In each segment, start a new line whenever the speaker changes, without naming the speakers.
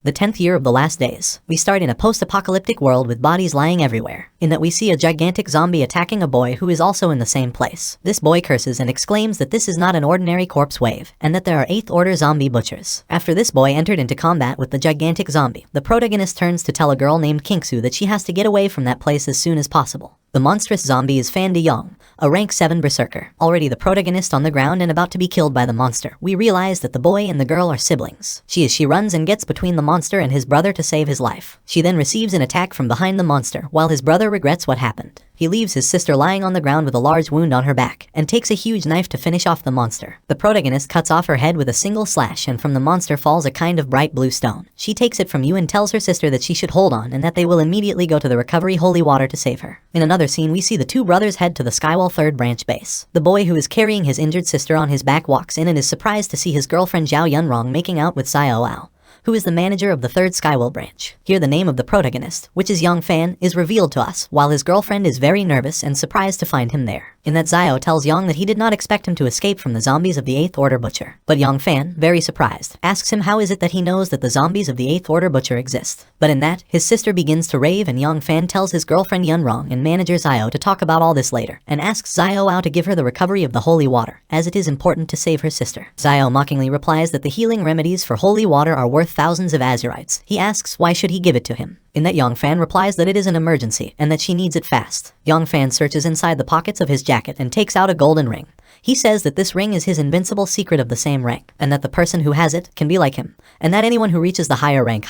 The 10th year of the last days. We start in a post-apocalyptic world with bodies lying everywhere, in that we see a gigantic zombie attacking a boy who is also in the same place. This boy curses and exclaims that this is not an ordinary corpse wave, and that there are 8th order zombie butchers. After this boy entered into combat with the gigantic zombie, the protagonist turns to tell a girl named Kingsu that she has to get away from that place as soon as possible. The monstrous zombie is Fan De Young, a rank 7 berserker, already the protagonist on the ground and about to be killed by the monster. We realize that the boy and the girl are siblings. She runs and gets between the monster and his brother to save his life. She then receives an attack from behind the monster, while his brother regrets what happened. He leaves his sister lying on the ground with a large wound on her back, and takes a huge knife to finish off the monster. The protagonist cuts off her head with a single slash, and from the monster falls a kind of bright blue stone. She takes it from you and tells her sister that she should hold on and that they will immediately go to the recovery holy water to save her. In another scene, we see the two brothers head to the Skywall 3rd branch base. The boy who is carrying his injured sister on his back walks in and is surprised to see his girlfriend Zhao Yunrong making out with Xiao Ao, who is the manager of the 3rd Skywell branch. Here the name of the protagonist, which is Yang Fan, is revealed to us, while his girlfriend is very nervous and surprised to find him there. In that Xiao tells Yang that he did not expect him to escape from the zombies of the 8th Order Butcher. But Yang Fan, very surprised, asks him how is it that he knows that the zombies of the 8th Order Butcher exist. But in that, his sister begins to rave and Yang Fan tells his girlfriend Yunrong and manager Xiao to talk about all this later, and asks Xiao Ao to give her the recovery of the holy water, as it is important to save her sister. Xiao mockingly replies that the healing remedies for holy water are worth thousands of azurites. He asks why should he give it to him. In that, Yang Fan replies that it is an emergency and that she needs it fast. Yang Fan searches inside the pockets of his jacket and takes out a golden ring. He says that this ring is his invincible secret of the same rank, and that the person who has it can be like him, and that anyone who reaches the higher rank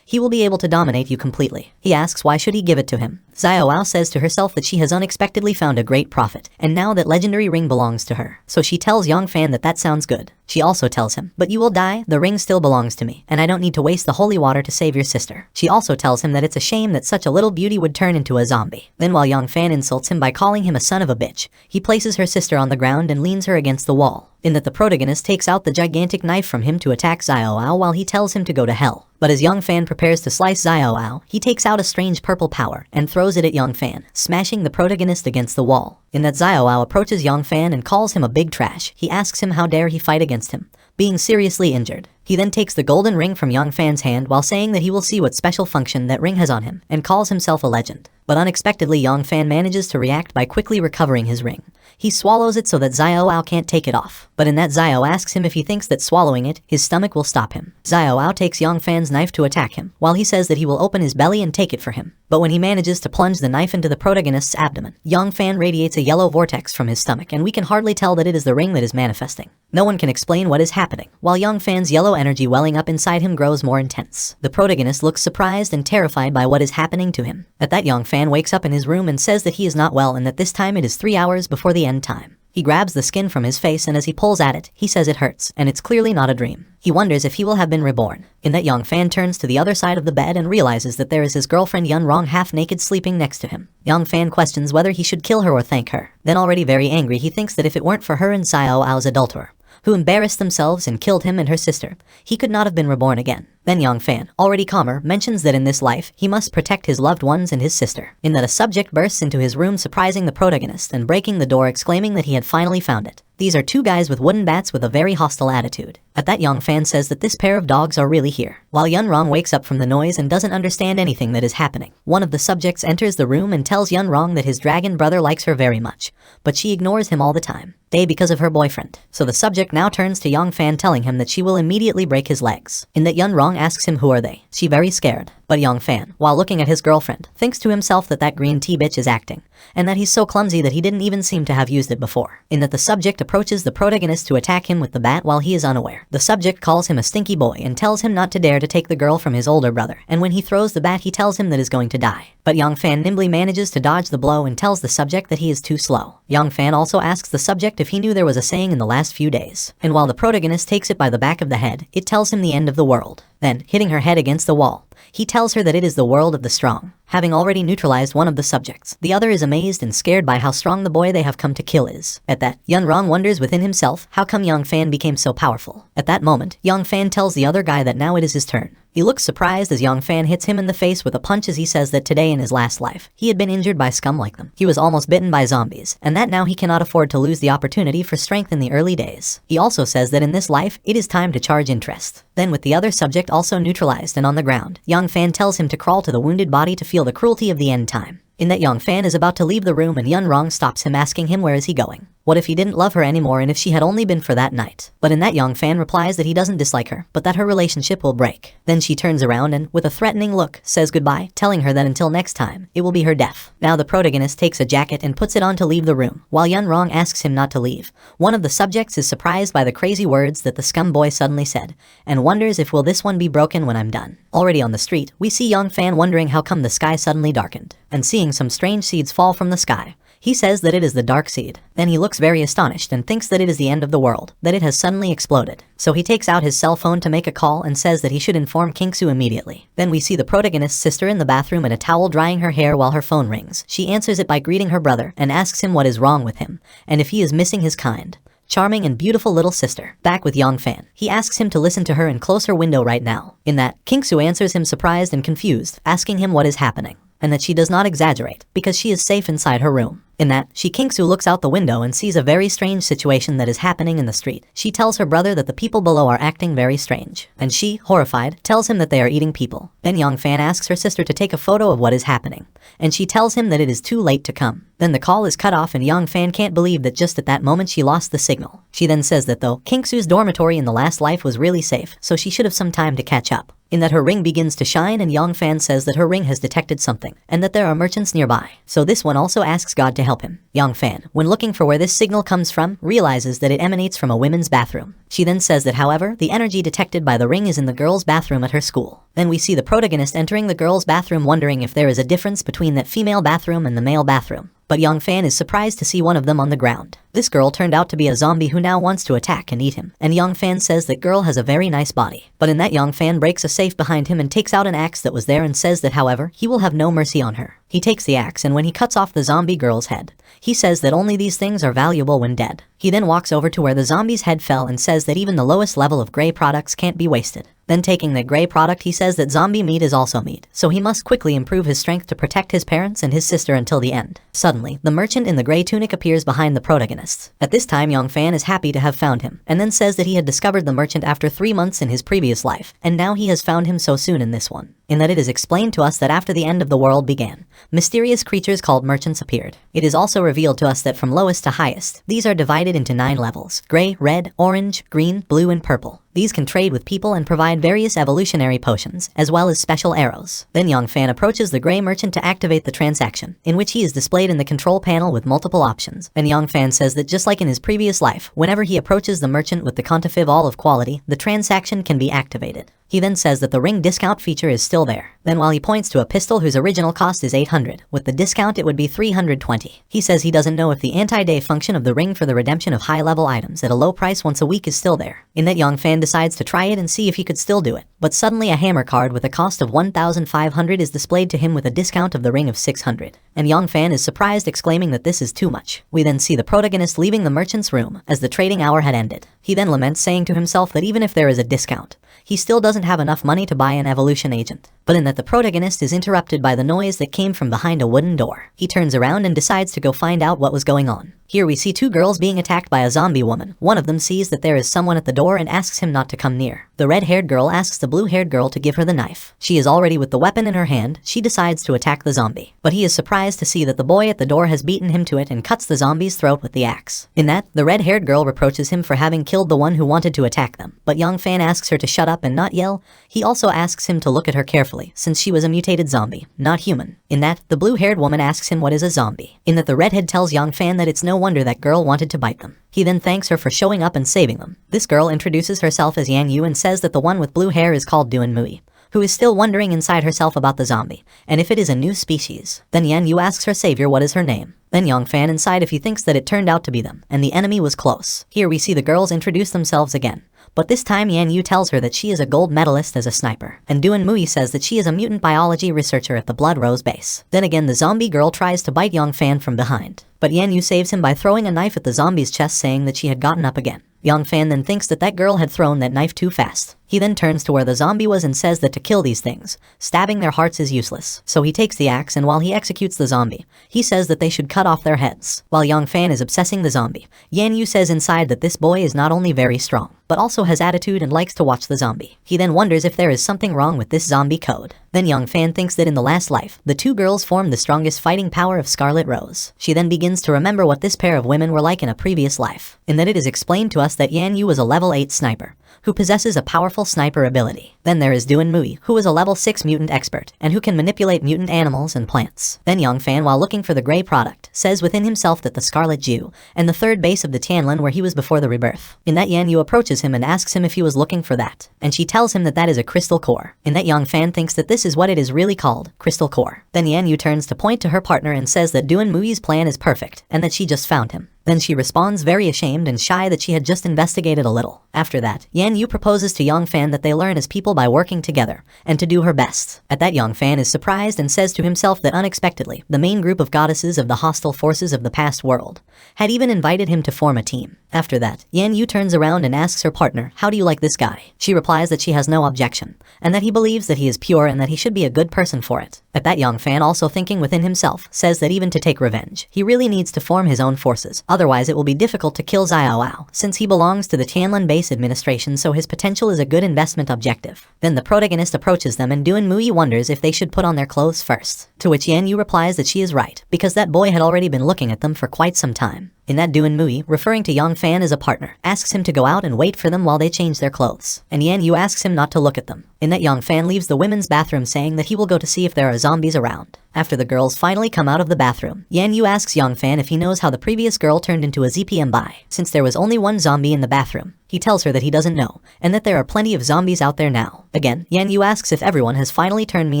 he will be able to dominate you completely. He asks why should he give it to him. Xiao Ao says to herself that she has unexpectedly found a great prophet, and now that legendary ring belongs to her. So she tells Yang Fan that sounds good. She also tells him, but you will die, the ring still belongs to me, and I don't need to waste the holy water to save your sister. She also tells him that it's a shame that such a little beauty would turn into a zombie. Then while Yang Fan insults him by calling him a son of a bitch, he places her sister on the ground and leans her against the wall. In that, the protagonist takes out the gigantic knife from him to attack Xiao Ao while he tells him to go to hell. But as Yang Fan prepares to slice Xiao Ao, he takes out a strange purple power and throws it at Yang Fan, smashing the protagonist against the wall. In that, Xiao Ao approaches Yang Fan and calls him a big trash. He asks him how dare he fight against him, being seriously injured. He then takes the golden ring from Yang Fan's hand while saying that he will see what special function that ring has on him, and calls himself a legend. But unexpectedly, Yang Fan manages to react by quickly recovering his ring. He swallows it so that Xiao Ao can't take it off. But in that, Xiao asks him if he thinks that swallowing it, his stomach will stop him. Xiao Ao takes Yang Fan's knife to attack him, while he says that he will open his belly and take it for him. But when he manages to plunge the knife into the protagonist's abdomen, Yang Fan radiates a yellow vortex from his stomach, and we can hardly tell that it is the ring that is manifesting. No one can explain what is happening, while Yang Fan's yellow energy welling up inside him grows more intense. The protagonist looks surprised and terrified by what is happening to him. At that, Yang Fan wakes up in his room and says that he is not well and that this time it is 3 hours before the end time. He grabs the skin from his face and as he pulls at it, he says it hurts, and it's clearly not a dream. He wonders if he will have been reborn. In that, Yang Fan turns to the other side of the bed and realizes that there is his girlfriend Yunrong half-naked sleeping next to him. Yang Fan questions whether he should kill her or thank her. Then, already very angry, he thinks that if it weren't for her and Xiao Ao's adulterer, who embarrassed themselves and killed him and her sister, he could not have been reborn again. Then Yang Fan, already calmer, mentions that in this life, he must protect his loved ones and his sister. In that, a subject bursts into his room surprising the protagonist and breaking the door, exclaiming that he had finally found it. These are two guys with wooden bats with a very hostile attitude. At that, Yang Fan says that this pair of dogs are really here. While Yunrong wakes up from the noise and doesn't understand anything that is happening, one of the subjects enters the room and tells Yunrong that his dragon brother likes her very much, but she ignores him all the time. Because of her boyfriend. So the subject now turns to Yang Fan, telling him that she will immediately break his legs. In that, Yunrong asks him who are they. She very scared. But Yang Fan, while looking at his girlfriend, thinks to himself that green tea bitch is acting, and that he's so clumsy that he didn't even seem to have used it before. In that, the subject approaches the protagonist to attack him with the bat while he is unaware. The subject calls him a stinky boy and tells him not to dare to take the girl from his older brother, and when he throws the bat he tells him that is going to die. But Yang Fan nimbly manages to dodge the blow and tells the subject that he is too slow. Yang Fan also asks the subject if he knew there was a saying in the last few days, and while the protagonist takes it by the back of the head, it tells him the end of the world. Then, hitting her head against the wall, he tells her that it is the world of the strong. Having already neutralized one of the subjects, the other is amazed and scared by how strong the boy they have come to kill is. At that, Yunrong wonders within himself how come Yang Fan became so powerful. At that moment, Yang Fan tells the other guy that now it is his turn. He looks surprised as Young Fan hits him in the face with a punch as he says that today in his last life, he had been injured by scum like them. He was almost bitten by zombies, and that now he cannot afford to lose the opportunity for strength in the early days. He also says that in this life, it is time to charge interest. Then with the other subject also neutralized and on the ground, Young Fan tells him to crawl to the wounded body to feel the cruelty of the end time. In that, Young Fan is about to leave the room and Yun Rong stops him, asking him where is he going. What if he didn't love her anymore and if she had only been for that night? But in that, Young Fan replies that he doesn't dislike her, but that her relationship will break. Then she turns around and, with a threatening look, says goodbye, telling her that until next time, it will be her death. Now the protagonist takes a jacket and puts it on to leave the room, while Yun Rong asks him not to leave. One of the subjects is surprised by the crazy words that the scum boy suddenly said, and wonders if will this one be broken when I'm done. Already on the street, we see Young Fan wondering how come the sky suddenly darkened, and seeing some strange seeds fall from the sky. He says that it is the dark seed. Then he looks very astonished and thinks that it is the end of the world, that it has suddenly exploded. So he takes out his cell phone to make a call and says that he should inform Kingsu immediately. Then we see the protagonist's sister in the bathroom in a towel drying her hair while her phone rings. She answers it by greeting her brother and asks him what is wrong with him, and if he is missing his kind, charming and beautiful little sister. Back with Young Fan, he asks him to listen to her and close her window right now. In that, Kingsu answers him surprised and confused, asking him what is happening, and that she does not exaggerate, because she is safe inside her room. In that, Kingsu looks out the window and sees a very strange situation that is happening in the street. She tells her brother that the people below are acting very strange, and she, horrified, tells him that they are eating people. Then Young Fan asks her sister to take a photo of what is happening, and she tells him that it is too late to come. Then the call is cut off and Young Fan can't believe that just at that moment she lost the signal. She then says that though Kingsu's dormitory in the last life was really safe, so she should have some time to catch up. In that, her ring begins to shine and Young Fan says that her ring has detected something, and that there are merchants nearby. So this one also asks God to help him. Young Fan, when looking for where this signal comes from, realizes that it emanates from a women's bathroom. She then says that however, the energy detected by the ring is in the girls' bathroom at her school. Then we see the protagonist entering the girls' bathroom wondering if there is a difference between that female bathroom and the male bathroom. But Young Fan is surprised to see one of them on the ground. This girl turned out to be a zombie who now wants to attack and eat him, and Young Fan says that girl has a very nice body. But in that, Young Fan breaks a safe behind him and takes out an axe that was there and says that however, he will have no mercy on her. He takes the axe and when he cuts off the zombie girl's head, he says that only these things are valuable when dead. He then walks over to where the zombie's head fell and says that even the lowest level of gray products can't be wasted. Then taking the gray product, he says that zombie meat is also meat, so he must quickly improve his strength to protect his parents and his sister until the end. Suddenly, the merchant in the gray tunic appears behind the protagonist. At this time, Young Fan is happy to have found him, and then says that he had discovered the merchant after 3 months in his previous life, and now he has found him so soon in this one. In that, it is explained to us that after the end of the world began, mysterious creatures called merchants appeared. It is also revealed to us that from lowest to highest, these are divided into 9 levels: gray, red, orange, green, blue, and purple. These can trade with people and provide various evolutionary potions, as well as special arrows. Then Young Fan approaches the gray merchant to activate the transaction, in which he is displayed in the control panel with multiple options. And Young Fan says that just like in his previous life, whenever he approaches the merchant with the Contifiv all of quality, the transaction can be activated. He then says that the ring discount feature is still there. Then while he points to a pistol whose original cost is 800, with the discount it would be 320. He says he doesn't know if the anti-day function of the ring for the redemption of high-level items at a low price once a week is still there. In that, Young Fan decides to try it and see if he could still do it. But suddenly a hammer card with a cost of 1,500 is displayed to him with a discount of the ring of 600. And Young Fan is surprised, exclaiming that this is too much. We then see the protagonist leaving the merchant's room, as the trading hour had ended. He then laments, saying to himself that even if there is a discount, he still doesn't have enough money to buy an evolution agent. But in that, the protagonist is interrupted by the noise that came from behind a wooden door. He turns around and decides to go find out what was going on. Here we see 2 girls being attacked by a zombie woman. One of them sees that there is someone at the door and asks him not to come near. The red-haired girl asks the blue-haired girl to give her the knife. She is already with the weapon in her hand. She decides to attack the zombie. But he is surprised to see that the boy at the door has beaten him to it and cuts the zombie's throat with the axe. In that, the red-haired girl reproaches him for having killed the one who wanted to attack them. But Young Fan asks her to shut up and not yell. He also asks him to look at her carefully, since she was a mutated zombie, not human. In that, the blue-haired woman asks him what is a zombie. In that, the redhead tells Young Fan that it's no wonder that girl wanted to bite them. He then thanks her for showing up and saving them. This girl introduces herself as Yang Yu and says that the one with blue hair is called Duan Mui, who is still wondering inside herself about the zombie, and if it is a new species. Then Yan Yu asks her savior what is her name. Then Young Fan inside if he thinks that it turned out to be them, and the enemy was close. Here we see the girls introduce themselves again. But this time Yan Yu tells her that she is a gold medalist as a sniper, and Duan Mui says that she is a mutant biology researcher at the Blood Rose base. Then again the zombie girl tries to bite Young Fan from behind, but Yan Yu saves him by throwing a knife at the zombie's chest, saying that she had gotten up again. Young Fan then thinks that that girl had thrown that knife too fast. He then turns to where the zombie was and says that to kill these things, stabbing their hearts is useless. So he takes the axe, and while he executes the zombie, he says that they should cut off their heads. While Young Fan is obsessing the zombie, Yan Yu says inside that this boy is not only very strong, but also has attitude and likes to watch the zombie. He then wonders if there is something wrong with this zombie code. Then Young Fan thinks that in the last life, the two girls formed the strongest fighting power of Scarlet Rose. She then begins to remember what this pair of women were like in a previous life, in that it is explained to us that Yan Yu was a level 8 sniper, who possesses a powerful sniper ability. Then there is Duan Mui, who is a level 6 mutant expert, and who can manipulate mutant animals and plants. Then Young Fan, while looking for the gray product, says within himself that the Scarlet Jew, and the third base of the Tianlin where he was before the rebirth. In that, Yan Yu approaches him and asks him if he was looking for that, and she tells him that that is a crystal core. In that, Young Fan thinks that this is what it is really called, crystal core. Then Yan Yu turns to point to her partner and says that Duan Mui's plan is perfect, and that she just found him. Then she responds very ashamed and shy that she had just investigated a little. After that, Yan Yu proposes to Young Fan that they learn as people by working together, and to do her best. At that, Young Fan is surprised and says to himself that unexpectedly, the main group of goddesses of the hostile forces of the past world had even invited him to form a team. After that, Yan Yu turns around and asks her partner, "How do you like this guy?" She replies that she has no objection, and that he believes that he is pure and that he should be a good person for it. At that, Young Fan, also thinking within himself, says that even to take revenge, he really needs to form his own forces, otherwise it will be difficult to kill Xiao Ao, since he belongs to the Tianlin base administration, so his potential is a good investment objective. Then the protagonist approaches them and Duan Mui wonders if they should put on their clothes first, to which Yan Yu replies that she is right, because that boy had already been looking at them for quite some time. In that, Duan Mui, referring to Young Fan as a partner, asks him to go out and wait for them while they change their clothes, and Yan Yu asks him not to look at them. In that, Young Fan leaves the women's bathroom saying that he will go to see if there are zombies around. After the girls finally come out of the bathroom, Yan Yu asks Young Fan if he knows how the previous girl turned into a ZPM by, since there was only one zombie in the bathroom. He tells her that he doesn't know, and that there are plenty of zombies out there now. Again, Yan Yu asks if everyone has finally turned me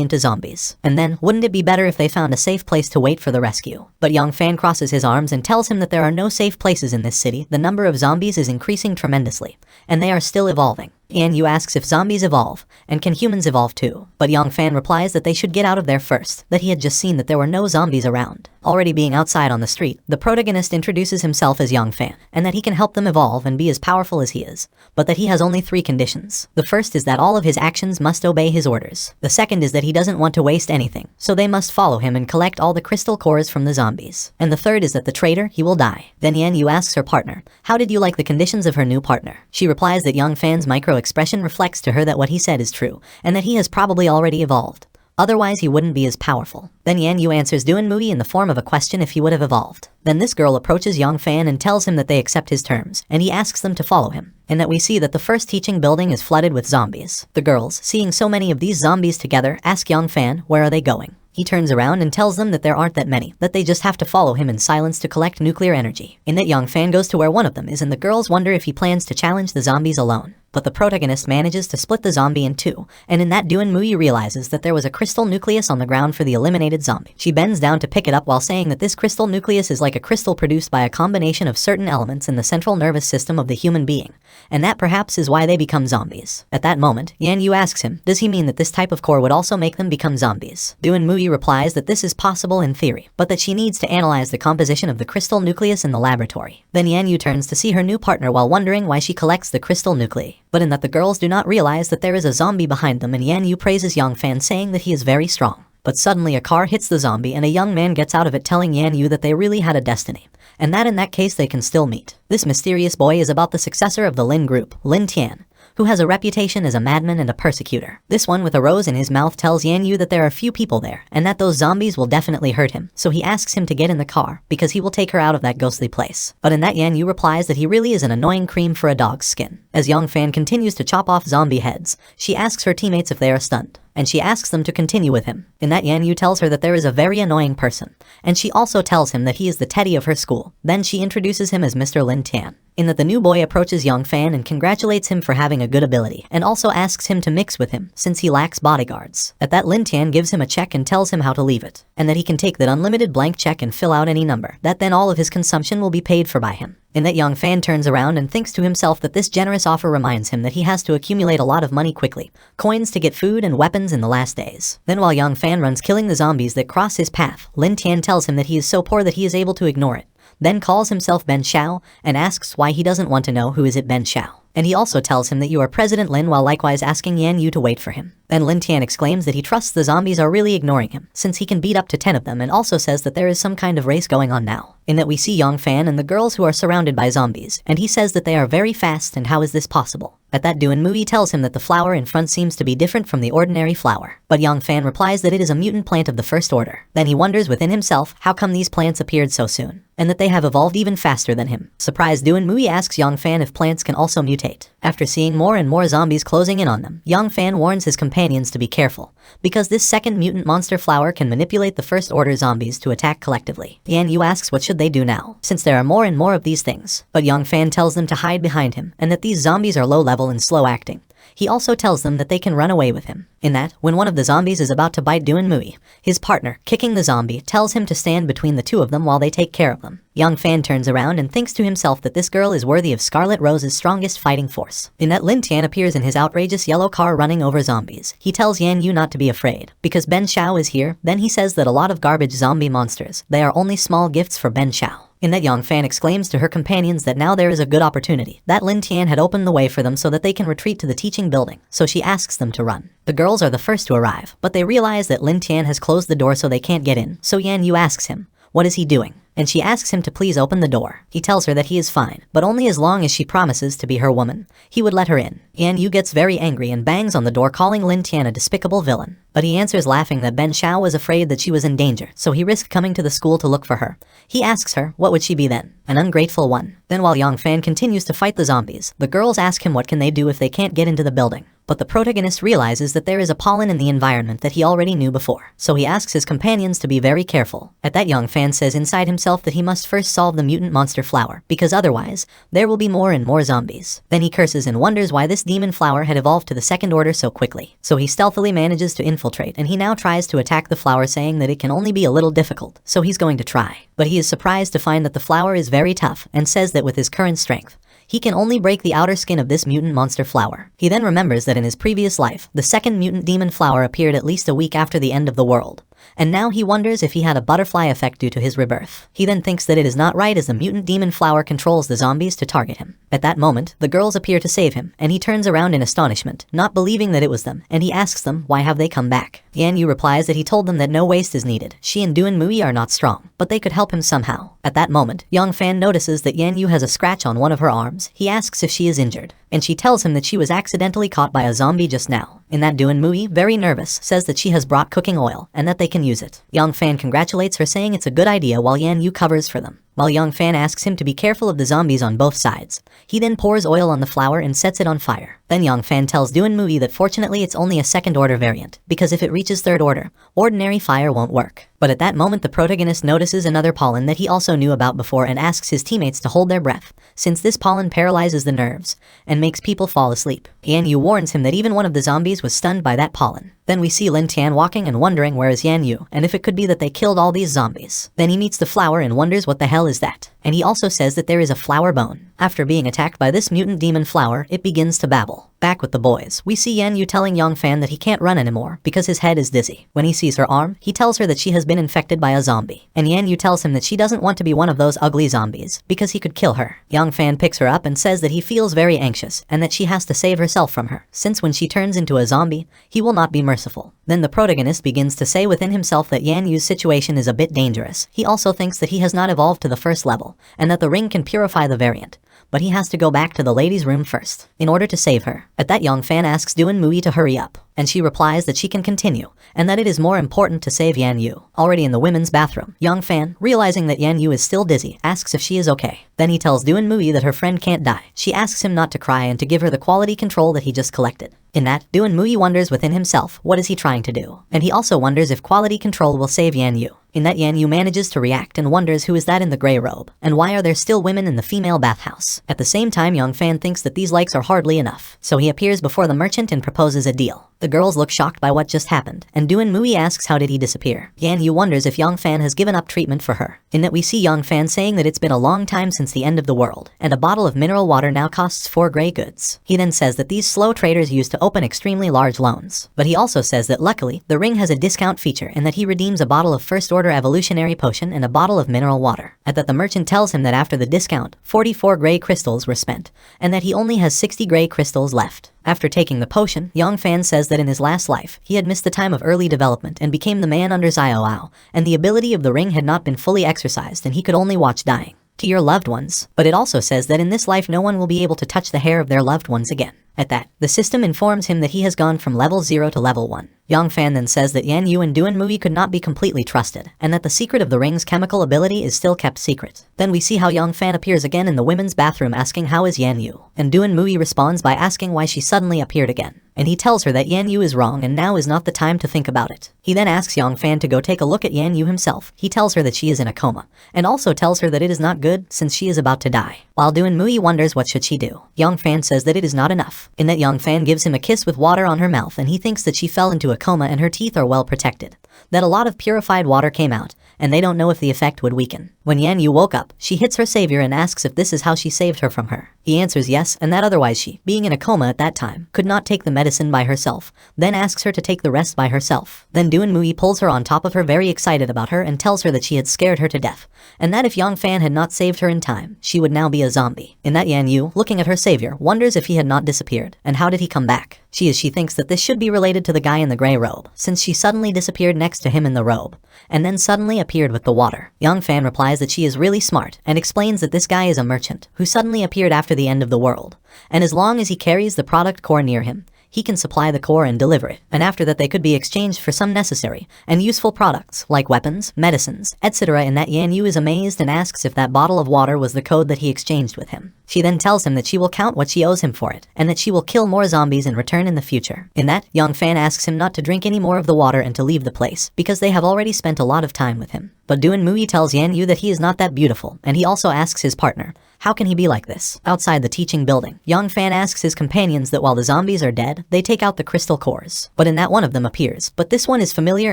into zombies, and then, wouldn't it be better if they found a safe place to wait for the rescue? But Young Fan crosses his arms and tells him that there are no safe places in this city. The number of zombies is increasing tremendously, and they are still evolving. Yan Yu asks if zombies evolve, and can humans evolve too? But Young Fan replies that they should get out of there first, that he had just seen that there were no zombies around. Already being outside on the street, the protagonist introduces himself as Young Fan, and that he can help them evolve and be as powerful as he is, but that he has only 3 conditions. The first is that all of his actions must obey his orders. The second is that he doesn't want to waste anything, so they must follow him and collect all the crystal cores from the zombies. And the third is that the traitor, he will die. Then Yan Yu asks her partner, how did you like the conditions of her new partner? She replies that Young Fan's micro-expression reflects to her that what he said is true, and that he has probably already evolved. Otherwise, he wouldn't be as powerful. Then Yan Yu answers Duan Mui in the form of a question if he would have evolved. Then this girl approaches Young Fan and tells him that they accept his terms, and he asks them to follow him, and that we see that the first teaching building is flooded with zombies. The girls, seeing so many of these zombies together, ask Young Fan, where are they going? He turns around and tells them that there aren't that many, that they just have to follow him in silence to collect nuclear energy. In that, Young Fan goes to where one of them is, and the girls wonder if he plans to challenge the zombies alone. But the protagonist manages to split the zombie in 2, and in that, Duan Mui realizes that there was a crystal nucleus on the ground for the eliminated zombie. She bends down to pick it up while saying that this crystal nucleus is like a crystal produced by a combination of certain elements in the central nervous system of the human being, and that perhaps is why they become zombies. At that moment, Yan Yu asks him, does he mean that this type of core would also make them become zombies? Duan Mui replies that this is possible in theory, but that she needs to analyze the composition of the crystal nucleus in the laboratory. Then Yan Yu turns to see her new partner while wondering why she collects the crystal nuclei. But in that, the girls do not realize that there is a zombie behind them, and Yan Yu praises Young Fan, saying that he is very strong. But suddenly a car hits the zombie and a young man gets out of it, telling Yan Yu that they really had a destiny, and that in that case they can still meet. This mysterious boy is about the successor of the Lin group, Lin Tian, who has a reputation as a madman and a persecutor. This one with a rose in his mouth tells Yan Yu that there are few people there, and that those zombies will definitely hurt him, so he asks him to get in the car, because he will take her out of that ghostly place. But in that, Yan Yu replies that he really is an annoying cream for a dog's skin. As Young Fan continues to chop off zombie heads, she asks her teammates if they are stunned, and she asks them to continue with him. In that, Yan Yu tells her that there is a very annoying person, and she also tells him that he is the Teddy of her school. Then she introduces him as Mr. Lin Tian. In that, the new boy approaches Young Fan and congratulates him for having a good ability, and also asks him to mix with him, since he lacks bodyguards. At that, Lin Tian gives him a check and tells him how to leave it, and that he can take that unlimited blank check and fill out any number, that then all of his consumption will be paid for by him. In that, Young Fan turns around and thinks to himself that this generous offer reminds him that he has to accumulate a lot of money quickly, coins to get food and weapons in the last days. Then while Young Fan runs killing the zombies that cross his path, Lin Tian tells him that he is so poor that he is able to ignore it, then calls himself Ben Xiao, and asks why he doesn't want to know who is it Ben Xiao. And he also tells him that you are President Lin while likewise asking Yan Yu to wait for him. Then Lin Tian exclaims that he trusts the zombies are really ignoring him, since he can beat up to 10 of them, and also says that there is some kind of race going on now, in that we see Yang Fan and the girls who are surrounded by zombies, and he says that they are very fast, and how is this possible? At that, Duan Mui tells him that the flower in front seems to be different from the ordinary flower, but Yang Fan replies that it is a mutant plant of the first order. Then he wonders within himself how come these plants appeared so soon, and that they have evolved even faster than him. Surprised, Duan Mui asks Yang Fan if plants can also mutate. After seeing more and more zombies closing in on them, Yang Fan warns his companions to be careful, because this second mutant monster flower can manipulate the first order zombies to attack collectively. Yan Yu asks what should they do now, since there are more and more of these things, but Yang Fan tells them to hide behind him, and that these zombies are low level and slow acting. He also tells them that they can run away with him. In that, when one of the zombies is about to bite Duan Mui, his partner, kicking the zombie, tells him to stand between the two of them while they take care of them. Yang Fan turns around and thinks to himself that this girl is worthy of Scarlet Rose's strongest fighting force. In that, Lin Tian appears in his outrageous yellow car running over zombies. He tells Yan Yu not to be afraid, because Ben Xiao is here. Then he says that a lot of garbage zombie monsters, they are only small gifts for Ben Xiao. In that, Yang Fan exclaims to her companions that now there is a good opportunity, that Lin Tian had opened the way for them so that they can retreat to the teaching building, so she asks them to run. The girls are the first to arrive, but they realize that Lin Tian has closed the door so they can't get in, so Yan Yu asks him, what is he doing? And she asks him to please open the door. He tells her that he is fine, but only as long as she promises to be her woman, he would let her in. Yan Yu gets very angry and bangs on the door, calling Lin Tian a despicable villain. But he answers laughing that Ben Xiao was afraid that she was in danger, so he risked coming to the school to look for her. He asks her, what would she be then? An ungrateful one. Then while Yang Fan continues to fight the zombies, the girls ask him what can they do if they can't get into the building. But the protagonist realizes that there is a pollen in the environment that he already knew before, so he asks his companions to be very careful. At that, Yang Fan says inside himself that he must first solve the mutant monster flower, because otherwise, there will be more and more zombies. Then he curses and wonders why this demon flower had evolved to the second order so quickly. So he stealthily manages to infiltrate, and he now tries to attack the flower, saying that it can only be a little difficult, so he's going to try. But he is surprised to find that the flower is very tough, and says that with his current strength, he can only break the outer skin of this mutant monster flower. He then remembers that in his previous life, the second mutant demon flower appeared at least a week after the end of the world. And now he wonders if he had a butterfly effect due to his rebirth. He then thinks that it is not right, as the mutant demon flower controls the zombies to target him. At that moment, the girls appear to save him, and he turns around in astonishment, not believing that it was them, and he asks them why have they come back. Yan Yu replies that he told them that no waste is needed. She and Duan Mui are not strong, but they could help him somehow. At that moment, Yang Fan notices that Yan Yu has a scratch on one of her arms. He asks if she is injured, and she tells him that she was accidentally caught by a zombie just now. In that, Duan Mui, very nervous, says that she has brought cooking oil, and that they can use it. Yang Fan congratulates her, saying it's a good idea, while Yan Yu covers for them. While Yang Fan asks him to be careful of the zombies on both sides, he then pours oil on the flower and sets it on fire. Then Yang Fan tells Duan Mui that fortunately it's only a second order variant, because if it reaches third order, ordinary fire won't work. But at that moment, the protagonist notices another pollen that he also knew about before and asks his teammates to hold their breath, since this pollen paralyzes the nerves and makes people fall asleep. Yan Yu warns him that even one of the zombies was stunned by that pollen. Then we see Lin Tian walking and wondering where is Yan Yu, and if it could be that they killed all these zombies. Then he meets the flower and wonders what the hell is that. And he also says that there is a flower bone. After being attacked by this mutant demon flower, it begins to babble. Back with the boys, we see Yan Yu telling Yang Fan that he can't run anymore because his head is dizzy. When he sees her arm, he tells her that she has been infected by a zombie. And Yan Yu tells him that she doesn't want to be one of those ugly zombies because he could kill her. Yang Fan picks her up and says that he feels very anxious and that she has to save herself from her, since when she turns into a zombie, he will not be merciful. Then the protagonist begins to say within himself that Yan Yu's situation is a bit dangerous. He also thinks that he has not evolved to the first level, and that the ring can purify the variant. But he has to go back to the ladies' room first, in order to save her. At that, Yang Fan asks Duan Mui to hurry up, and she replies that she can continue, and that it is more important to save Yan Yu. Already in the women's bathroom, Yang Fan, realizing that Yan Yu is still dizzy, asks if she is okay. Then he tells Duan Mui that her friend can't die. She asks him not to cry and to give her the quality control that he just collected. In that, Duan Mui wonders within himself, what is he trying to do? And he also wonders if quality control will save Yan Yu. In that, Yan Yu manages to react and wonders who is that in the gray robe, and why are there still women in the female bathhouse. At the same time, Yang Fan thinks that these likes are hardly enough, so he appears before the merchant and proposes a deal. The girls look shocked by what just happened, and Duan Mui asks how did he disappear. Yan Yu wonders if Yang Fan has given up treatment for her. In that, we see Yang Fan saying that it's been a long time since the end of the world, and a bottle of mineral water now costs 4 gray goods. He then says that these slow traders used to open extremely large loans. But he also says that luckily, the ring has a discount feature and that he redeems a bottle of first order order evolutionary potion and a bottle of mineral water, and that the merchant tells him that after the discount, 44 gray crystals were spent, and that he only has 60 gray crystals left. After taking the potion, Yongfan says that in his last life, he had missed the time of early development and became the man under Xiao, and the ability of the ring had not been fully exercised and he could only watch dying to your loved ones. But it also says that in this life no one will be able to touch the hair of their loved ones again. At that, the system informs him that he has gone from level 0 to level 1. Yongfan then says that Yan Yu and Duan Mui could not be completely trusted, and that the secret of the ring's chemical ability is still kept secret. Then we see how Yongfan appears again in the women's bathroom asking how is Yan Yu, and Duan Mui responds by asking why she suddenly appeared again. And he tells her that Yan Yu is wrong and now is not the time to think about it. He then asks Yongfan to go take a look at Yan Yu himself. He tells her that she is in a coma, and also tells her that it is not good since she is about to die. While Duan Mui wonders what should she do, Yongfan says that it is not enough, in that Yongfan gives him a kiss with water on her mouth and he thinks that she fell into a coma and her teeth are well protected. That a lot of purified water came out, and they don't know if the effect would weaken. When Yan Yu woke up, she hits her savior and asks if this is how she saved her from her. He answers yes, and that otherwise she, being in a coma at that time, could not take the medicine by herself, then asks her to take the rest by herself. Then Duan Mui pulls her on top of her very excited about her and tells her that she had scared her to death, and that if Yongfan had not saved her in time, she would now be a zombie. In that Yan Yu, looking at her savior, wonders if he had not disappeared, and how did he come back? She thinks that this should be related to the guy in the gray robe, since she suddenly disappeared next to him in the robe, and then suddenly appeared with the water. Yongfan replies that she is really smart, and explains that this guy is a merchant, who suddenly appeared after the end of the world, and as long as he carries the product core near him, he can supply the core and deliver it, and after that they could be exchanged for some necessary and useful products, like weapons, medicines, etc. In that Yan Yu is amazed and asks if that bottle of water was the code that he exchanged with him. She then tells him that she will count what she owes him for it, and that she will kill more zombies in return in the future. In that, Yongfan asks him not to drink any more of the water and to leave the place, because they have already spent a lot of time with him. But Duan Mui tells Yan Yu that he is not that beautiful, and he also asks his partner, how can he be like this? Outside the teaching building, Yongfan asks his companions that while the zombies are dead, they take out the crystal cores. But in that one of them appears, but this one is familiar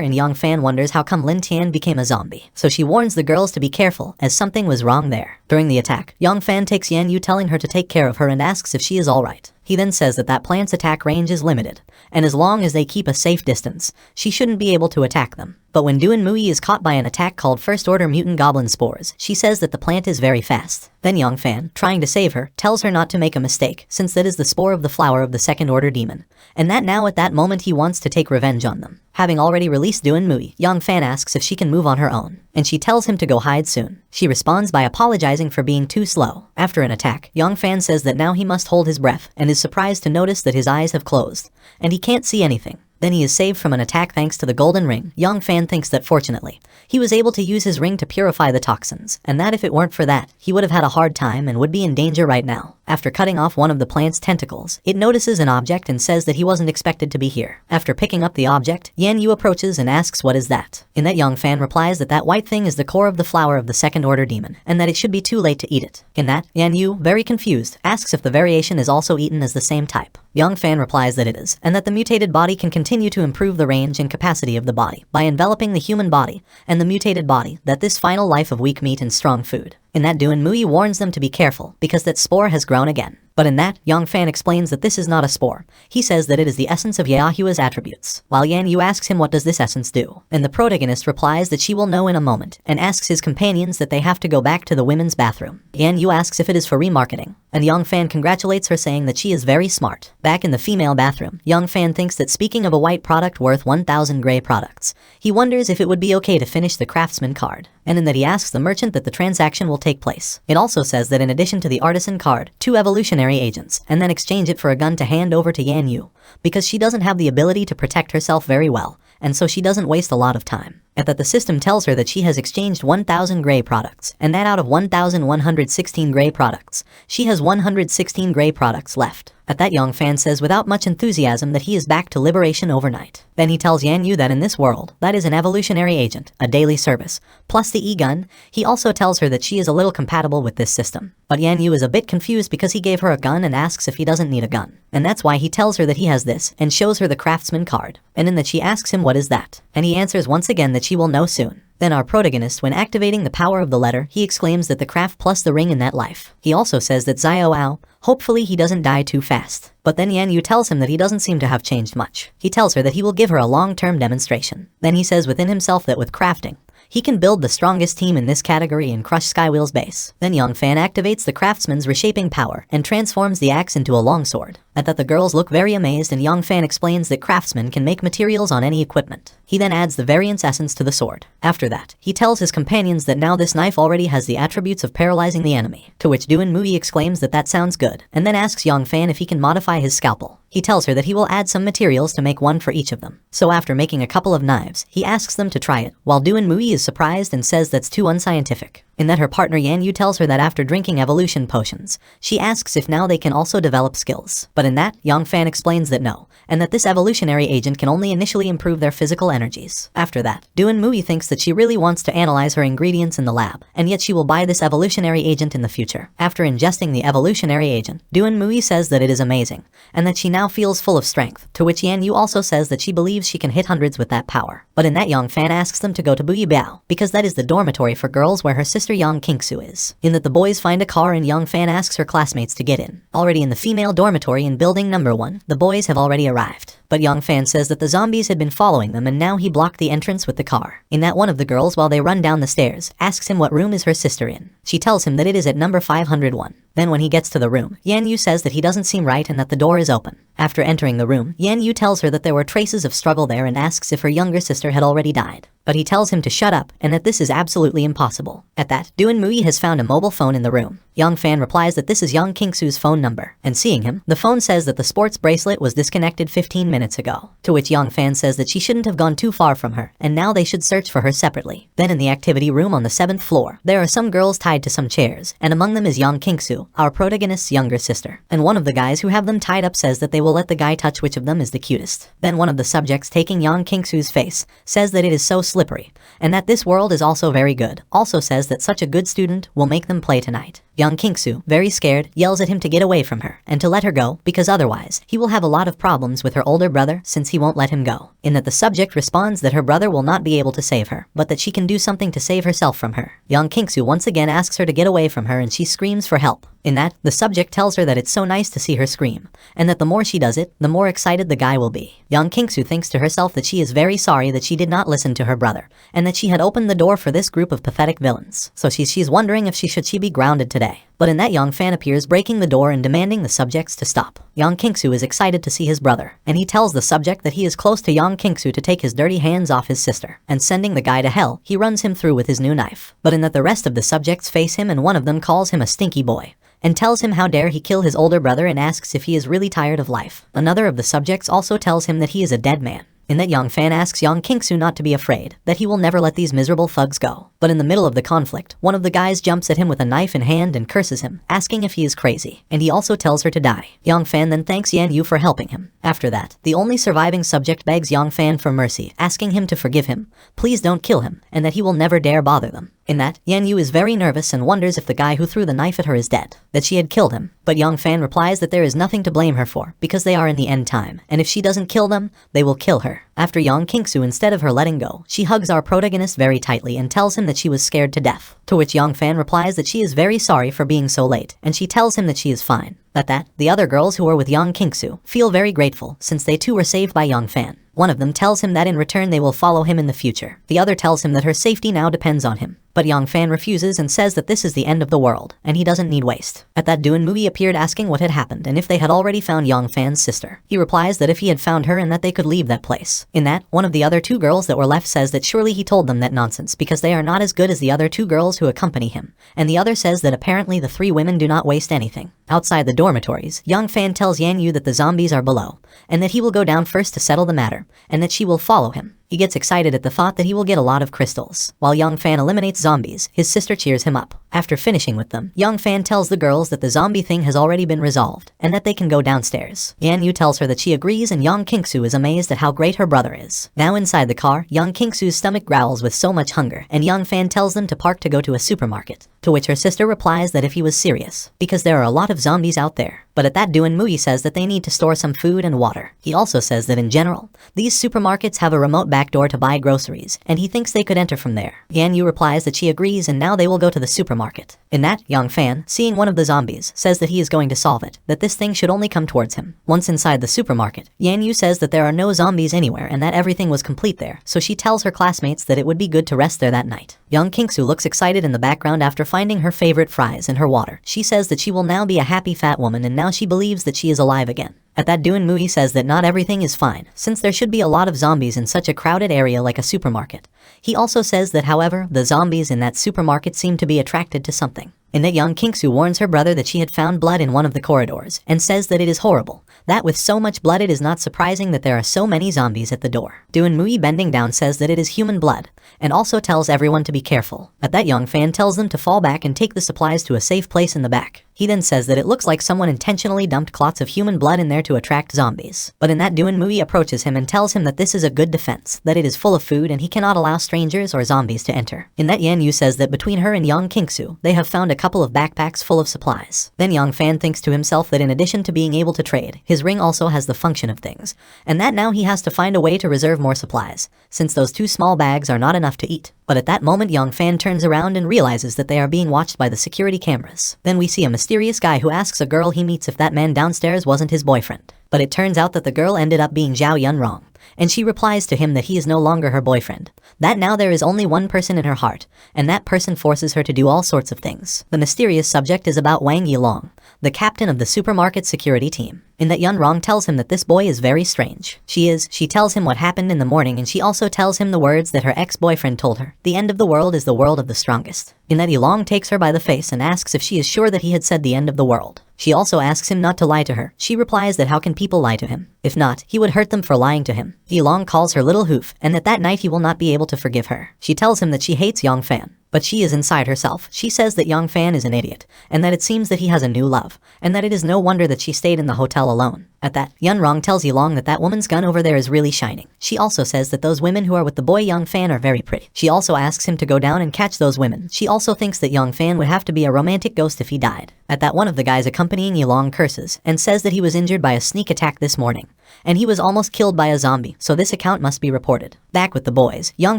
and Yongfan wonders how come Lin Tian became a zombie. So she warns the girls to be careful, as something was wrong there. During the attack, Yongfan takes Yan Yu telling her to take care of her and asks if she is alright. He then says that that plant's attack range is limited, and as long as they keep a safe distance, she shouldn't be able to attack them. But when Duan Mui is caught by an attack called First Order Mutant Goblin Spores, she says that the plant is very fast. Then Yongfan, trying to save her, tells her not to make a mistake, since that is the spore of the flower of the Second Order Demon, and that now at that moment he wants to take revenge on them. Having already released Duan Mui, Yongfan asks if she can move on her own, and she tells him to go hide soon. She responds by apologizing for being too slow. After an attack, Yongfan says that now he must hold his breath, and is surprised to notice that his eyes have closed, and he can't see anything. Then he is saved from an attack thanks to the golden ring. Yongfan thinks that fortunately, he was able to use his ring to purify the toxins, and that if it weren't for that, he would have had a hard time and would be in danger right now. After cutting off one of the plant's tentacles, it notices an object and says that he wasn't expected to be here. After picking up the object, Yan Yu approaches and asks what is that. In that Yongfan replies that that white thing is the core of the flower of the Second Order Demon, and that it should be too late to eat it. In that, Yan Yu, very confused, asks if the variation is also eaten as the same type. Yongfan replies that it is, and that the mutated body can continue to improve the range and capacity of the body by enveloping the human body and the mutated body, that this final life of weak meat and strong food. In that Duan Mui warns them to be careful, because that spore has grown again. But in that, Yongfan explains that this is not a spore. He says that it is the essence of Yahua's attributes, while Yan Yu asks him what does this essence do, and the protagonist replies that she will know in a moment, and asks his companions that they have to go back to the women's bathroom. Yan Yu asks if it is for remarketing, and Yongfan congratulates her saying that she is very smart. Back in the female bathroom, Yongfan thinks that speaking of a white product worth 1,000 gray products, he wonders if it would be okay to finish the craftsman card, and in that he asks the merchant that the transaction will take place. It also says that in addition to the artisan card, 2 evolutionary agents, and then exchange it for a gun to hand over to Yan Yu, because she doesn't have the ability to protect herself very well, and so she doesn't waste a lot of time. And that the system tells her that she has exchanged 1,000 gray products, and that out of 1,116 gray products, she has 116 gray products left. At that, Yongfan says without much enthusiasm that he is back to liberation overnight. Then he tells Yan Yu that in this world, that is an evolutionary agent, a daily service, plus the e-gun. He also tells her that she is a little compatible with this system. But Yan Yu is a bit confused because he gave her a gun and asks if he doesn't need a gun. And that's why he tells her that he has this, and shows her the craftsman card. And in that she asks him what is that, and he answers once again that she will know soon. Then our protagonist, when activating the power of the letter, he exclaims that the craft plus the ring in that life. He also says that Xiao, hopefully he doesn't die too fast. But then Yan Yu tells him that he doesn't seem to have changed much. He tells her that he will give her a long-term demonstration. Then he says within himself that with crafting, He can build the strongest team in this category and crush Skywheel's base. Then Yongfan activates the craftsman's reshaping power and transforms the axe into a longsword. At that, the girls look very amazed, and Yongfan explains that craftsmen can make materials on any equipment. He then adds the variance essence to the sword. After that, he tells his companions that now this knife already has the attributes of paralyzing the enemy, to which Doin Mui exclaims that that sounds good, and then asks Yongfan if he can modify his scalpel. He tells her that he will add some materials to make one for each of them. So after making a couple of knives, he asks them to try it, while Doin Mui is surprised and says that's too unscientific. In that, her partner Yan Yu tells her that after drinking evolution potions, she asks if now they can also develop skills. But in that, Yongfan explains that no, and that this evolutionary agent can only initially improve their physical energies. After that, Doin Mui thinks that she really wants to analyze her ingredients in the lab, and yet she will buy this evolutionary agent in the future. After ingesting the evolutionary agent, Doin Mui says that it is amazing, and that she now feels full of strength, to which Yan Yu also says that she believes she can hit hundreds with that power. But in that, Yongfan asks them to go to Buyibiao, because that is the dormitory for girls where her sister Yang Kingsu is. In that, the boys find a car and Yongfan asks her classmates to get in. Already in the female dormitory in building number 1, the boys have already arrived. But Yongfan says that the zombies had been following them and now he blocked the entrance with the car. In that, one of the girls, while they run down the stairs, asks him what room is her sister in. She tells him that it is at number 501. Then when he gets to the room, Yan Yu says that he doesn't seem right and that the door is open. After entering the room, Yan Yu tells her that there were traces of struggle there and asks if her younger sister had already died. But he tells him to shut up and that this is absolutely impossible. At that, Doin Mui has found a mobile phone in the room. Yongfan replies that this is Yang Kingsu's phone number, and seeing him, the phone says that the sports bracelet was disconnected 15 minutes ago, to which Yongfan says that she shouldn't have gone too far from her, and now they should search for her separately. Then in the activity room on the 7th floor, there are some girls tied to some chairs, and among them is Yang Kingsu, our protagonist's younger sister. And one of the guys who have them tied up says that they will let the guy touch which of them is the cutest. Then one of the subjects taking Yang Kingsu's face says that it is so slippery, and that this world is also very good, also says that such a good student will make them play tonight. Young Kingsu, very scared, yells at him to get away from her and to let her go because otherwise he will have a lot of problems with her older brother since he won't let him go. In that, the subject responds that her brother will not be able to save her, but that she can do something to save herself from her. Young Kingsu once again asks her to get away from her and she screams for help. In that, the subject tells her that it's so nice to see her scream, and that the more she does it, the more excited the guy will be. Young Kingsu thinks to herself that she is very sorry that she did not listen to her brother, and that she had opened the door for this group of pathetic villains. So she's wondering if she should be grounded today. But in that, Yongfan appears breaking the door and demanding the subjects to stop. Yang Kingsu is excited to see his brother, and he tells the subject that he is close to Yang Kingsu to take his dirty hands off his sister, and sending the guy to hell, he runs him through with his new knife. But in that, the rest of the subjects face him and one of them calls him a stinky boy, and tells him how dare he kill his older brother and asks if he is really tired of life. Another of the subjects also tells him that he is a dead man. In that, Yongfan asks Yang Kingsu not to be afraid, that he will never let these miserable thugs go. But in the middle of the conflict, one of the guys jumps at him with a knife in hand and curses him, asking if he is crazy, and he also tells her to die. Yongfan then thanks Yan Yu for helping him. After that, the only surviving subject begs Yongfan for mercy, asking him to forgive him, please don't kill him, and that he will never dare bother them. In that, Yan Yu is very nervous and wonders if the guy who threw the knife at her is dead, that she had killed him. But Yongfan replies that there is nothing to blame her for, because they are in the end time, and if she doesn't kill them, they will kill her. After Yang Kingsu, instead of her letting go, she hugs our protagonist very tightly and tells him that she was scared to death. To which Yongfan replies that she is very sorry for being so late, and she tells him that she is fine. At that, the other girls who were with Yang Kingsu feel very grateful since they too were saved by Yongfan. One of them tells him that in return they will follow him in the future. The other tells him that her safety now depends on him. But Yongfan refuses and says that this is the end of the world, and he doesn't need waste. At that, Doin Mui appeared asking what had happened and if they had already found Yongfan's sister. He replies that if he had found her and that they could leave that place. In that, one of the other two girls that were left says that surely he told them that nonsense because they are not as good as the other two girls who accompany him. And the other says that apparently the three women do not waste anything. Outside the dormitories, Yongfan tells Yan Yu that the zombies are below, and that he will go down first to settle the matter, and that she will follow him. He gets excited at the thought that he will get a lot of crystals. While Yongfan eliminates zombies, his sister cheers him up. After finishing with them, Yongfan tells the girls that the zombie thing has already been resolved, and that they can go downstairs. Yan Yu tells her that she agrees and Yang Kingsu is amazed at how great her brother is. Now inside the car, Yang Kingsu's stomach growls with so much hunger, and Yongfan tells them to park to go to a supermarket. To which her sister replies that if he was serious, because there are a lot of zombies out there. But at that, Doin Mui says that they need to store some food and water. He also says that in general, these supermarkets have a remote back door to buy groceries, and he thinks they could enter from there. Yan Yu replies that she agrees and now they will go to the supermarket. In that, Young Fan, seeing one of the zombies, says that he is going to solve it, that this thing should only come towards him. Once inside the supermarket, Yan Yu says that there are no zombies anywhere and that everything was complete there, so she tells her classmates that it would be good to rest there that night. Young Kingsu looks excited in the background after finding her favorite fries and her water. She says that she will now be a happy fat woman and now she believes that she is alive again. At that, Doon Mui says that not everything is fine, since there should be a lot of zombies in such a crowded area like a supermarket. He also says that however, the zombies in that supermarket seem to be attracted to something. In that, Young Kingsu warns her brother that she had found blood in one of the corridors, and says that it is horrible, that with so much blood it is not surprising that there are so many zombies at the door. Doon Mui bending down says that it is human blood, and also tells everyone to be careful. At that, Young Fan tells them to fall back and take the supplies to a safe place in the back. He then says that it looks like someone intentionally dumped clots of human blood in there to attract zombies. But in that, Doon Mui approaches him and tells him that this is a good defense, that it is full of food and he cannot allow strangers or zombies to enter. In that, Yan Yu says that between her and Young Kingsu, they have found a couple of backpacks full of supplies. Then Young Fan thinks to himself that in addition to being able to trade, his ring also has the function of things, and that now he has to find a way to reserve more supplies, since those 2 small bags are not enough to eat. But at that moment, Young Fan turns around and realizes that they are being watched by the security cameras. Then we see a mysterious guy who asks a girl he meets if that man downstairs wasn't his boyfriend. But it turns out that the girl ended up being Zhao Yunrong, and she replies to him that he is no longer her boyfriend, that now there is only one person in her heart, and that person forces her to do all sorts of things. The mysterious subject is about Wang Yilong, the captain of the supermarket security team. In that, Yunrong tells him that this boy is very strange. She tells him what happened in the morning, and she also tells him the words that her ex-boyfriend told her. The end of the world is the world of the strongest. In that, Yilong takes her by the face and asks if she is sure that he had said the end of the world. She also asks him not to lie to her. She replies that how can people lie to him? If not, he would hurt them for lying to him. Yilong calls her little hoof, and that night he will not be able to forgive her. She tells him that she hates Young Fan, but she is inside herself. She says that Young Fan is an idiot, and that it seems that he has a new love, and that it is no wonder that she stayed in the hotel alone. At that, Yunrong tells Yilong that that woman's gun over there is really shining. She also says that those women who are with the boy Young Fan are very pretty. She also asks him to go down and catch those women. She also thinks that Young Fan would have to be a romantic ghost if he died. At that, one of the guys accompanying Yilong curses, and says that he was injured by a sneak attack this morning, and he was almost killed by a zombie, so this account must be reported. Back with the boys, Young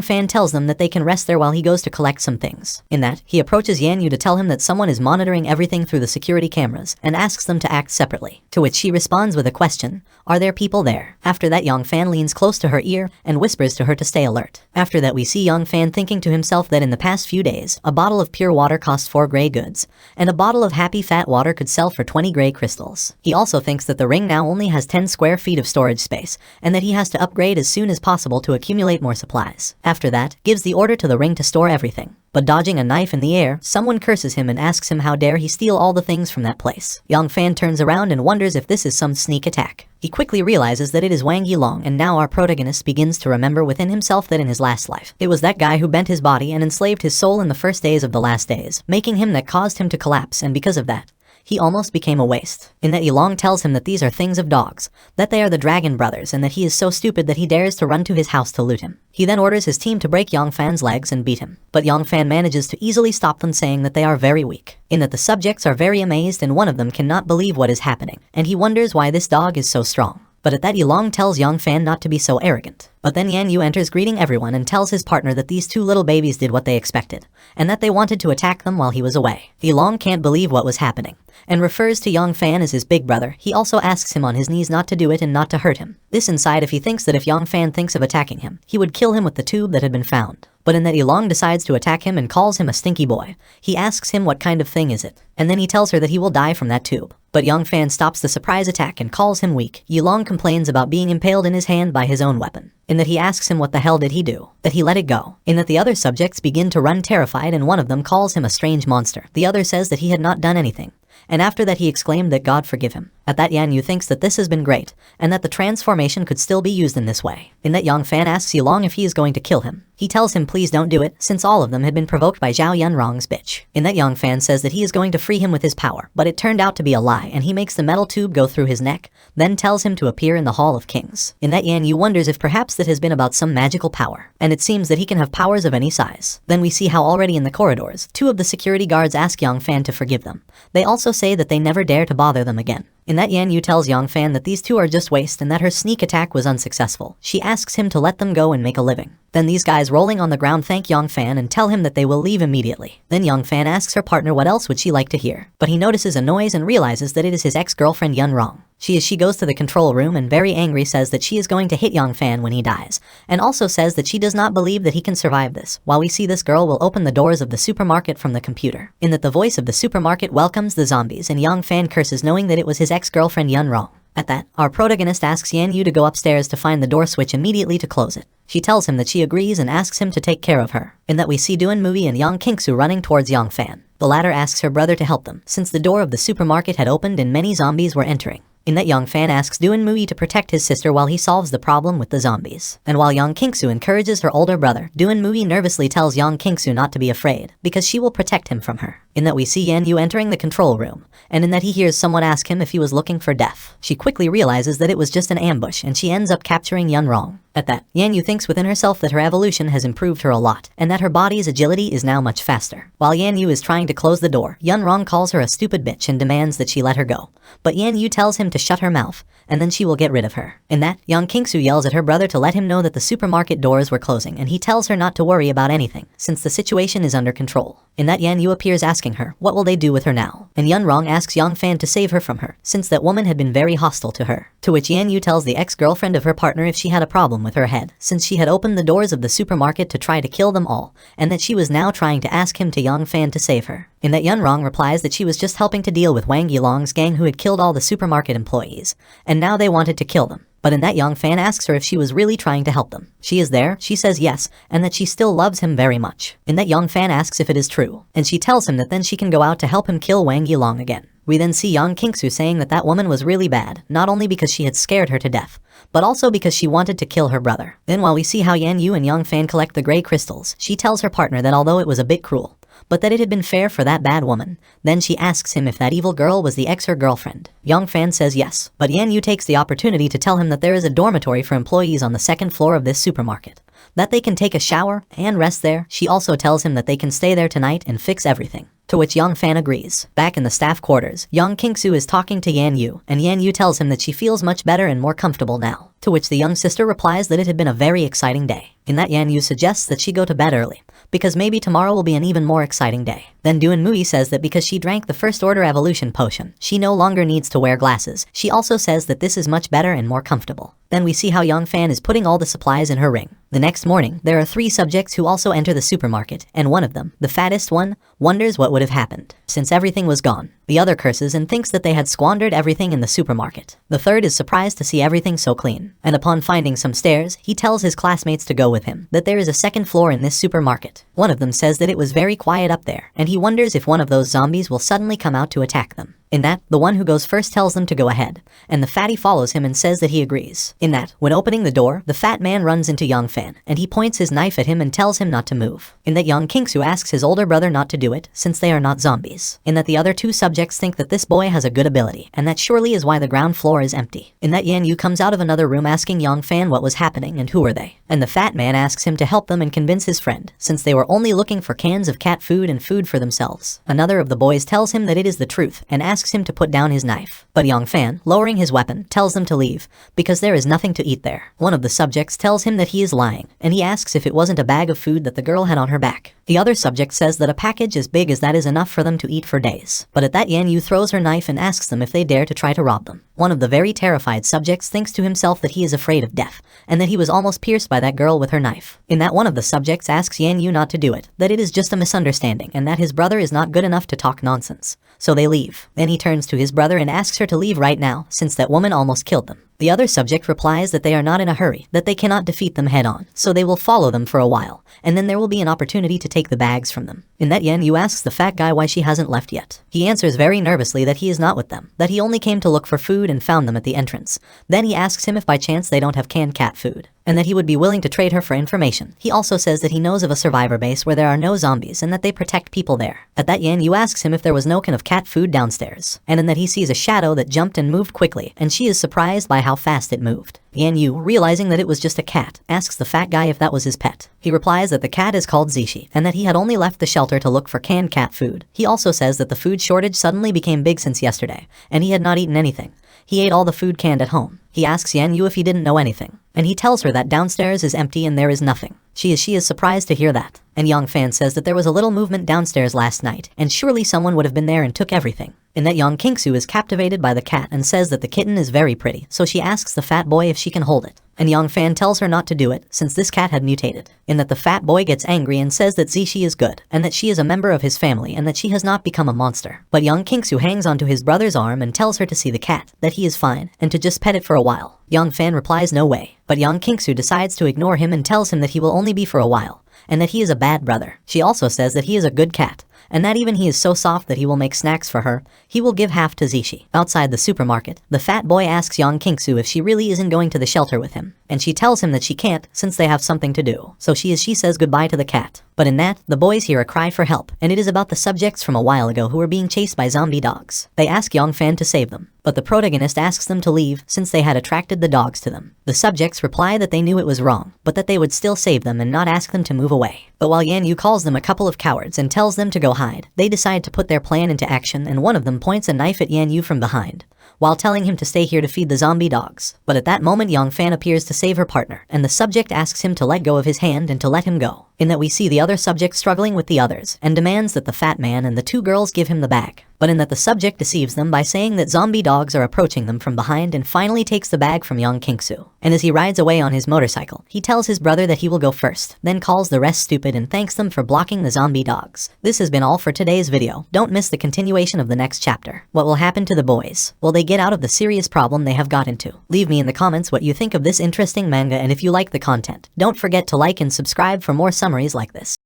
Fan tells them that they can rest there while he goes to collect some things. In that, he approaches Yan Yu to tell him that someone is monitoring everything through the security cameras, and asks them to act separately, to which she responds with a question, "Are there people there?" After that, Young Fan leans close to her ear and whispers to her to stay alert. After that, we see Young Fan thinking to himself that in the past few days, a bottle of pure water cost 4 gray goods, and a bottle of happy fat water could sell for 20 gray crystals. He also thinks that the ring now only has 10 square feet of storage space, and that he has to upgrade as soon as possible to accumulate more supplies. After that, gives the order to the ring to store everything. But dodging a knife in the air, someone curses him and asks him how dare he steal all the things from that place. Young Fan turns around and wonders if this is some sneak attack. He quickly realizes that it is Wang Yilong, and now our protagonist begins to remember within himself that in his last life, it was that guy who bent his body and enslaved his soul in the first days of the last days, making him that caused him to collapse, and because of that, he almost became a waste. In that, Yilong tells him that these are things of dogs, that they are the Dragon Brothers, and that he is so stupid that he dares to run to his house to loot him. He then orders his team to break Young Fan's legs and beat him, but Young Fan manages to easily stop them, saying that they are very weak. In that, the subjects are very amazed and one of them cannot believe what is happening, and he wonders why this dog is so strong. But at that, Yilong tells Young Fan not to be so arrogant. But then Yan Yu enters greeting everyone and tells his partner that these 2 little babies did what they expected, and that they wanted to attack them while he was away. Yilong can't believe what was happening, and refers to Young Fan as his big brother. He also asks him on his knees not to do it and not to hurt him. This inside if he thinks that if Young Fan thinks of attacking him, he would kill him with the tube that had been found. But in that, Yilong decides to attack him and calls him a stinky boy. He asks him what kind of thing is it, and then he tells her that he will die from that tube. But Young Fan stops the surprise attack and calls him weak. Yilong complains about being impaled in his hand by his own weapon. In that, he asks him what the hell did he do, that he let it go. In that, the other subjects begin to run terrified, and one of them calls him a strange monster. The other says that he had not done anything, and after that he exclaimed that God forgive him. At that, Yan Yu thinks that this has been great, and that the transformation could still be used in this way. In that, Young Fan asks Yilong if he is going to kill him. He tells him please don't do it, since all of them had been provoked by Zhao Yunrong's bitch. In that, Young Fan says that he is going to free him with his power, but it turned out to be a lie, and he makes the metal tube go through his neck, then tells him to appear in the Hall of Kings. In that, Yan Yu wonders if perhaps that has been about some magical power, and it seems that he can have powers of any size. Then we see how already in the corridors, 2 of the security guards ask Young Fan to forgive them. They also say that they never dare to bother them again. In that, Yan Yu tells Young Fan that these 2 are just waste and that her sneak attack was unsuccessful. She asks him to let them go and make a living. Then these guys rolling on the ground thank Young Fan and tell him that they will leave immediately. Then Young Fan asks her partner what else would she like to hear, but he notices a noise and realizes that it is his ex-girlfriend Yun Rong. She goes to the control room and very angry says that she is going to hit Young Fan when he dies, and also says that she does not believe that he can survive this, while we see this girl will open the doors of the supermarket from the computer. In that the voice of the supermarket welcomes the zombies and Young Fan curses knowing that it was his ex-girlfriend Yun Rong. At that, our protagonist asks Yan Yu to go upstairs to find the door switch immediately to close it. She tells him that she agrees and asks him to take care of her. In that we see Duan Mui and Yang Kingsu running towards Young Fan. The latter asks her brother to help them, since the door of the supermarket had opened and many zombies were entering. In that Young Fan asks Duan Mui to protect his sister while he solves the problem with the zombies. And while Yang Kingsu encourages her older brother, Duan Mui nervously tells Yang Kingsu not to be afraid, because she will protect him from her. In that we see Yan Yu entering the control room, and in that he hears someone ask him if he was looking for death. She quickly realizes that it was just an ambush and she ends up capturing Yun Rong. At that, Yan Yu thinks within herself that her evolution has improved her a lot, and that her body's agility is now much faster. While Yan Yu is trying to close the door, Yun Rong calls her a stupid bitch and demands that she let her go. But Yan Yu tells him to shut her mouth, and then she will get rid of her. In that, Yang Kingsu yells at her brother to let him know that the supermarket doors were closing, and he tells her not to worry about anything, since the situation is under control. In that, Yan Yu appears asking her, what will they do with her now? And Yun Rong asks Young Fan to save her from her, since that woman had been very hostile to her. To which Yan Yu tells the ex-girlfriend of her partner if she had a problem with her head, since she had opened the doors of the supermarket to try to kill them all, and that she was now trying to ask him to Young Fan to save her. In that, Yun Rong replies that she was just helping to deal with Wang Yilong's gang who had killed all the supermarket employees, and now they wanted to kill them. But in that, Young Fan asks her if she was really trying to help them. She is there, she says yes, and that she still loves him very much. In that, Young Fan asks if it is true, and she tells him that then she can go out to help him kill Wang Yilong again. We then see Yang Kingsu saying that that woman was really bad, not only because she had scared her to death, but also because she wanted to kill her brother. Then while we see how Yan Yu and Young Fan collect the gray crystals, she tells her partner that although it was a bit cruel, but that it had been fair for that bad woman. Then she asks him if that evil girl was the ex her girlfriend. Young Fan says yes, but Yan Yu takes the opportunity to tell him that there is a dormitory for employees on the second floor of this supermarket, that they can take a shower and rest there. She also tells him that they can stay there tonight and fix everything. To which Young Fan agrees. Back in the staff quarters, Young Kingsu is talking to Yan Yu, and Yan Yu tells him that she feels much better and more comfortable now. To which the young sister replies that it had been a very exciting day. In that, Yan Yu suggests that she go to bed early, because maybe tomorrow will be an even more exciting day. Then Duan Mui says that because she drank the first order evolution potion, she no longer needs to wear glasses. She also says that this is much better and more comfortable. Then we see how Young Fan is putting all the supplies in her ring. The next morning, there are 3 subjects who also enter the supermarket, and one of them, the fattest one, wonders what would have happened, since everything was gone. The other curses and thinks that they had squandered everything in the supermarket. The third is surprised to see everything so clean, and upon finding some stairs, he tells his classmates to go with him, that there is a second floor in this supermarket. One of them says that it was very quiet up there, and he wonders if one of those zombies will suddenly come out to attack them. In that, the one who goes first tells them to go ahead, and the fatty follows him and says that he agrees. In that, when opening the door, the fat man runs into Young Fan, and he points his knife at him and tells him not to move. In that, Young Kingsu asks his older brother not to do it, since they are not zombies. In that, the other 2 subjects think that this boy has a good ability, and that surely is why the ground floor is empty. In that, Yan Yu comes out of another room asking Young Fan what was happening and who are they. And the fat man asks him to help them and convince his friend, since they were only looking for cans of cat food and food for themselves. Another of the boys tells him that it is the truth, and asks him to put down his knife. But Young Fan, lowering his weapon, tells them to leave, because there is nothing to eat there. One of the subjects tells him that he is lying, and he asks if it wasn't a bag of food that the girl had on her back. The other subject says that a package as big as that is enough for them to eat for days. But at that, Yan Yu throws her knife and asks them if they dare to try to rob them. One of the very terrified subjects thinks to himself that he is afraid of death, and that he was almost pierced by that girl with her knife. In that, one of the subjects asks Yan Yu not to do it, that it is just a misunderstanding, and that his brother is not good enough to talk nonsense. So they leave. Then he turns to his brother and asks her to leave right now, since that woman almost killed them. The other subject replies that they are not in a hurry, that they cannot defeat them head on, so they will follow them for a while, and then there will be an opportunity to take the bags from them. In that, Yan Yu asks the fat guy why she hasn't left yet. He answers very nervously that he is not with them, that he only came to look for food and found them at the entrance. Then he asks him if by chance they don't have canned cat food, and that he would be willing to trade her for information. He also says that he knows of a survivor base where there are no zombies and that they protect people there. At that, Yan Yu asks him if there was no can of cat food downstairs, and in that he sees a shadow that jumped and moved quickly, and she is surprised by how fast it moved. Yan Yu, realizing that it was just a cat, asks the fat guy if that was his pet. He replies that the cat is called Zishi, and that he had only left the shelter to look for canned cat food. He also says that the food shortage suddenly became big since yesterday, and he had not eaten anything. He ate all the food canned at home. He asks Yan Yu if he didn't know anything, and he tells her that downstairs is empty and there is nothing. She is surprised to hear that, and Yang Fan says that there was a little movement downstairs last night, and surely someone would have been there and took everything. In that, Yang Kingsu is captivated by the cat and says that the kitten is very pretty, so she asks the fat boy if she can hold it. And Yang Fan tells her not to do it, since this cat had mutated. In that, the fat boy gets angry and says that Zishi is good, and that she is a member of his family and that she has not become a monster. But Yang Kingsu hangs onto his brother's arm and tells her to see the cat, that he is fine, and to just pet it for a while. Yang Fan replies no way, but Yang Kingsu decides to ignore him and tells him that he will only be for a while, and that he is a bad brother. She also says that he is a good cat, and that even he is so soft that he will make snacks for her. He will give half to Zishi. Outside the supermarket, the fat boy asks Yang Kingsu if she really isn't going to the shelter with him, and she tells him that she can't since they have something to do. So she says goodbye to the cat. But in that, the boys hear a cry for help, and it is about the subjects from a while ago who are being chased by zombie dogs. They ask Yang Fan to save them, but the protagonist asks them to leave since they had attracted the dogs to them. The subjects reply that they knew it was wrong, but that they would still save them and not ask them to move away. But while Yan Yu calls them a couple of cowards and tells them to go hide, they decide to put their plan into action, and one of them points a knife at Yan Yu from behind, while telling him to stay here to feed the zombie dogs. But at that moment, Yang Fan appears to save her partner, and the subject asks him to let go of his hand and to let him go. In that, we see the other subject struggling with the others, and demands that the fat man and the two girls give him the bag. But in that, the subject deceives them by saying that zombie dogs are approaching them from behind and finally takes the bag from Yang Kingsu. And as he rides away on his motorcycle, he tells his brother that he will go first, then calls the rest stupid and thanks them for blocking the zombie dogs. This has been all for today's video. Don't miss the continuation of the next chapter. What will happen to the boys? Will they get out of the serious problem they have got into? Leave me in the comments what you think of this interesting manga, and if you like the content, don't forget to like and subscribe for more summaries like this.